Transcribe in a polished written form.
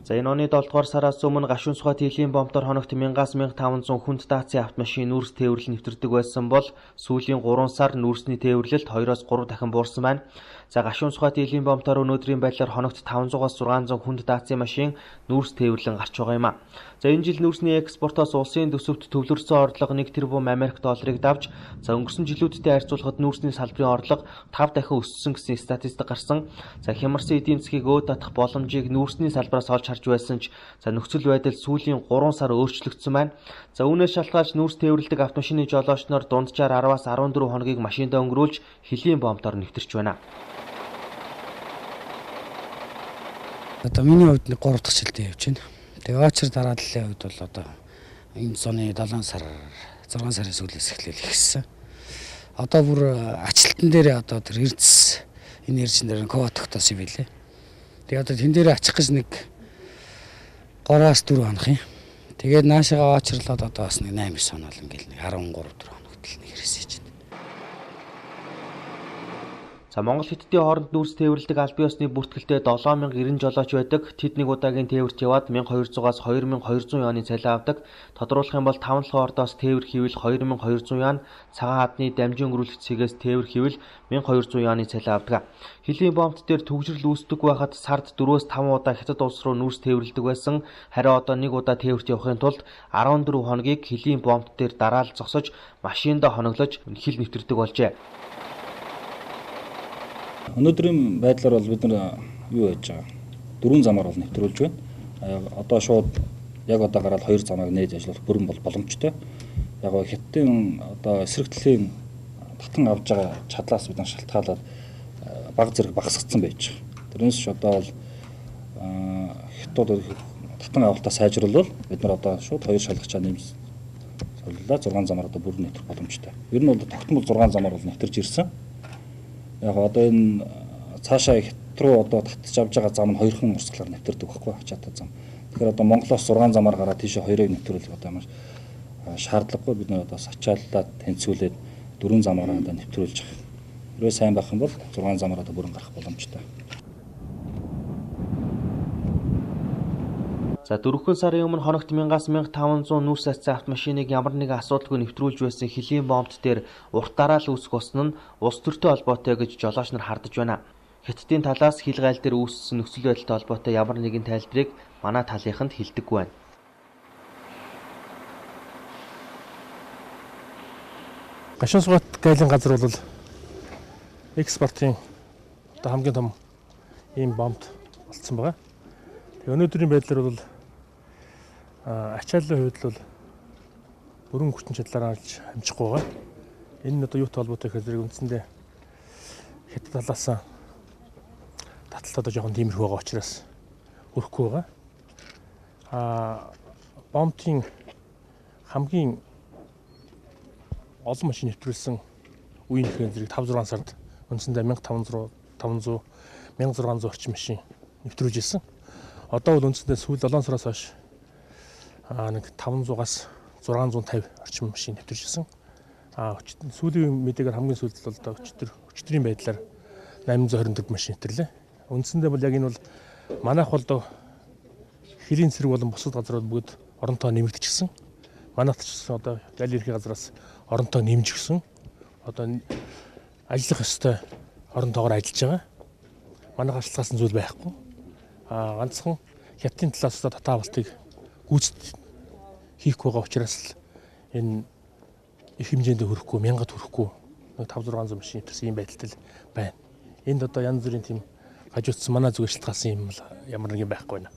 За энэ оны 7 дугаар сараас өмнө гашуун сухад хилийн бомбоор хоногт 1000-1500 хүнд даацын автомашин нүүрс тээвэрлэл нэвтрдэг байсан бол сүүлийн 3 сар нүүрсний тээвэрлэлт 2-3 дахин буурсан байна. За гашуун сухад хилийн бомбоор өнөөдрийн байдлаар хоногт 500-аас 600 хүнд даацын машин нүүрс тээвэрлэн гарч байгаа юм а. За энэ жил нүүрсний экспортоос улсын төсөвт төвлөрсөн орлого 1 тэрбум Америк долларыг давж, за өнгөрсөн жилүүдтэй харьцуулахад нүүрсний салбарын орлого 5 дахин өссөн гэсэн статистик гарсан. За хямарсан эдийн засгийг өөд татах боломжийг нүүрсний салбараас олж харж байсан ч нөхцөл байдал сүүлийн 3 сар өөрчлөгдсөн байна. За үүнээс шалтгаалж нүүрс тээвэрлдэг автомашины жолоочноор дунджаар 10-аас 14 хоногийг машиндаа өнгөрүүлж хилийн бомбоор нэвтэрч байна. Одоо миний хувьд 3 дахь жилдээ явж байна. Тэгээ очир дарааллын хувьд бол одоо энэ зуны 7 сар 6 сарын сүүлээс эхлээл ихссэн. Одоо бүр ачлалтан дээр одоо тэр эрдэс энэ иржин дээр код тогтоосон юм билээ. Тэгээ одоо тэн дээр ачих гэж нэг 3-аас 4 хоног юм. Тэгээд наашаага очирлоод одоо бас нэг 8-9 хоног ингээл нэг 13-4 хоногт л нэг хэрэгсэж байна. За Монгол Хятадын хооронд нүүрс тээвэрлдэг аль биесны бүртгэлтэй 7090 жолооч байдаг. Тэд нэг удаагийн тээвэрт яваад 1200-аас 2200 юаны цалин авдаг. Тодруулах юм бол 5 ордоос тээвэр хийвэл 2200 юан, цагаан хадны дамжин өнгөрүүлэгчээс тээвэр хийвэл 1200 юаны цалин авдаг. Хилийн бомбт дээр төгжрөл үүсдэг байхад сард 4-5 удаа Хятад улс руу нүүрс тээвэрлдэг байсан. Харин одоо нэг удаа тээвэрт явахын тулд 14 хоногийг хилийн бомбт дээр дараал зогсож, машиндаа хоноглож хил нэвтэрдэг болжээ. Өнөөдрийн байдлаар бол бид нар юу яаж байгаа? 4 замаар бол нэвтрүүлж байна. Одоо шууд яг одоо гараад 2 замыг нээж ажиллах бүрэн бол боломжтой. Яг Хятадын одоо эсрэг талын татан авж байгаа чадлаас бид нар шалтгаалаад баг зэрэг багасгацсан байж байгаа. Тэрнээс ч одоо бол Хятад татан авалтаа сайжруулвал бид нар одоо шууд 2 шалгачаа нэмж солилоо 6 замаар одоо бүрэн нэвтрэх боломжтой. Ер нь бол тогтмол 6 замаар бол нэвтэрж ирсэн. Яг одоо энэ цаашаа Хятад руу одоо татж авж байгаа зам нь 2 хон урсгалаар нэвтэрдэг байхгүй ачаатай зам. Тэгэхээр одоо Монголоос 6 замаар гараад тийшээ 2-ыг нэвтрүүлэх одоо ямар шаардлагагүй бид нар одоо ачааллаад тэнцвүүлээд 4 замаараа одоо нэвтрүүлж байгаа. Хэрвээ сайн байх юм бол 6 замаар одоо бүрэн гарах боломжтой. За 4 сарын өмнө хоногт 1000-аас 1500 нүүрс цацсан автомашиныг ямар нэгэн асуудалгүй нэвтрүүлж байсан хилийн бомбт дээр урт дараал үүсэх болсон нь улс төртэй холбоотой гэж жолооч нар хардаж байна. Хятадын талаас хил гайл дээр үүссэн нөхцөл байдалтай холбоотой ямар нэгэн тайлбарыг манай талынханд хэлдэггүй байна. Гашуун сухад гайлын газар бол экспортын одоо хамгийн том ийм бомб болцсон байгаа. Өнөөдрийн байдлаар бол ачааллын хувьд бол бүрэн хүчин чадлаараа амжихгүй байгаа. Энэ нь одоо юутай холбоотой гэхээр үндсэндээ Хятад талаас таталт одоо жоохон тиймэрхүү байгаа учраас өрөхгүй байгаа. Бомбын хамгийн олон машин нэвтрүүлсэн үеийн зэрэг 5-6 сард үндсэндээ 1500, 500, 1600 орчим машин нэвтрүүлж ирсэн. Одоо бол үндсэндээ сүүл 7 сараас хойш нэг 500-аас 650 орчим машин нэвтэрч ирсэн. Сүүлийн мэдээгээр хамгийн сүүлд бол одоо өчтөрийн байдлаар 824 машин нэвтэрлээ. Үндсэндээ бол яг энэ бол манайх бол хилийн цэрэг болон бусад газрууд бүгд оронтоо нэмэгдчихсэн. Манайх ч гэсэн одоо аль ерхий газраас оронтоо нэмж гисэн. Одоо ажиллах ёстой оронтоогоор ажиллаж байгаа. Манайх ашигласан зүйл байхгүй. Ганцхан Хятадын талаас татаа авалтыг гүйцэд хийх байгаа учраас энэ их хэмжээнд хүрэхгүй, мянгад хүрэхгүй 5-600 машин нэвтэрсэн юм байдалтай байна. Энд одоо янз бүрийн тийм хажуудсан манай зүгээр шалтгаалсан юм ямар нэг юм байхгүй байна.